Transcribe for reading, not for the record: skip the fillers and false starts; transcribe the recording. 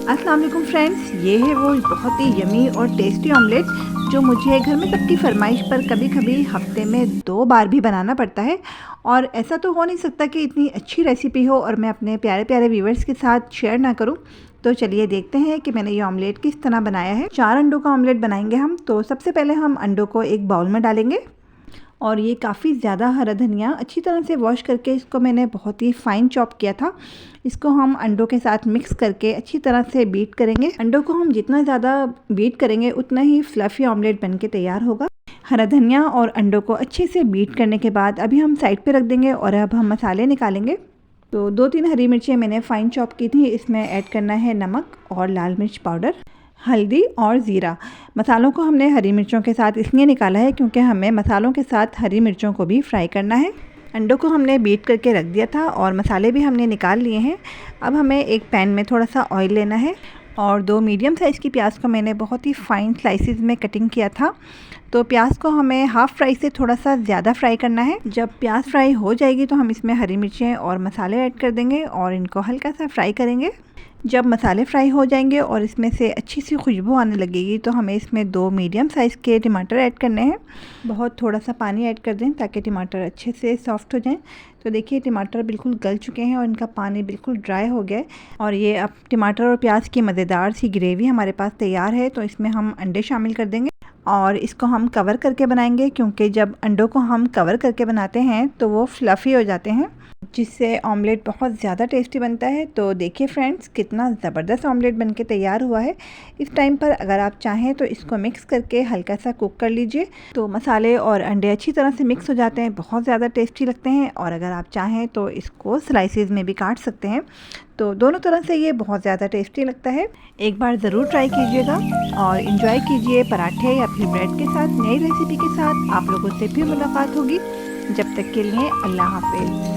अस्सलाम वालेकुम फ्रेंड्स, ये है वो बहुत ही यमी और टेस्टी ऑमलेट जो मुझे घर में सबकी फरमाइश पर कभी कभी हफ्ते में 2 बार भी बनाना पड़ता है। और ऐसा तो हो नहीं सकता कि इतनी अच्छी रेसिपी हो और मैं अपने प्यारे प्यारे व्यूवर्स के साथ शेयर ना करूं। तो चलिए देखते हैं कि मैंने ये ऑमलेट किस तरह बनाया है। 4 अंडों का ऑमलेट बनाएंगे हम। तो सबसे पहले हम अंडों को एक बाउल में डालेंगे और ये काफ़ी ज़्यादा हरा धनिया अच्छी तरह से वॉश करके इसको मैंने बहुत ही फ़ाइन चॉप किया था। इसको हम अंडों के साथ मिक्स करके अच्छी तरह से बीट करेंगे। अंडों को हम जितना ज़्यादा बीट करेंगे उतना ही फ्लफ़ी ऑमलेट बनके तैयार होगा। हरा धनिया और अंडों को अच्छे से बीट करने के बाद अभी हम साइड पे रख देंगे और अब हम मसाले निकालेंगे। तो 2-3 हरी मिर्चें मैंने फ़ाइन चॉप की थी। इसमें ऐड करना है नमक और लाल मिर्च पाउडर, हल्दी और ज़ीरा। मसालों को हमने हरी मिर्चों के साथ इसलिए निकाला है क्योंकि हमें मसालों के साथ हरी मिर्चों को भी फ्राई करना है। अंडों को हमने बीट करके रख दिया था और मसाले भी हमने निकाल लिए हैं। अब हमें एक पैन में थोड़ा सा ऑयल लेना है और 2 मीडियम साइज़ की प्याज को मैंने बहुत ही फ़ाइन स्लाइसिस में कटिंग किया था। तो प्याज को हमें हाफ़ फ्राई से थोड़ा सा ज़्यादा फ्राई करना है। जब प्याज फ्राई हो जाएगी तो हम इसमें हरी मिर्चें और मसाले ऐड कर देंगे और इनको हल्का सा फ्राई करेंगे। जब मसाले फ्राई हो जाएंगे और इसमें से अच्छी सी खुशबू आने लगेगी तो हमें इसमें 2 मीडियम साइज़ के टमाटर ऐड करने हैं। बहुत थोड़ा सा पानी ऐड कर दें ताकि टमाटर अच्छे से सॉफ्ट हो जाएं। तो देखिए टमाटर बिल्कुल गल चुके हैं और इनका पानी बिल्कुल ड्राई हो गया है और ये अब टमाटर और प्याज की मज़ेदार सी ग्रेवी हमारे पास तैयार है। तो इसमें हम अंडे शामिल कर देंगे और इसको हम कवर करके बनाएंगे क्योंकि जब अंडों को हम कवर करके बनाते हैं तो वो फ्लफ़ी हो जाते हैं, जिससे ऑमलेट बहुत ज़्यादा टेस्टी बनता है। तो देखिए फ्रेंड्स कितना ज़बरदस्त ऑमलेट बनके तैयार हुआ है। इस टाइम पर अगर आप चाहें तो इसको मिक्स करके हल्का सा कुक कर लीजिए। तो मसाले और अंडे अच्छी तरह से मिक्स हो जाते हैं, बहुत ज़्यादा टेस्टी लगते हैं। और अगर आप चाहें तो इसको स्लाइसेस में भी काट सकते हैं। तो दोनों तरह से ये बहुत ज़्यादा टेस्टी लगता है। एक बार ज़रूर ट्राई कीजिएगा और इन्जॉय कीजिए पराठे या फिर ब्रेड के साथ। नई रेसिपी के साथ आप लोगों से फिर मुलाकात होगी। जब तक के लिए अल्लाह हाफ़िज़।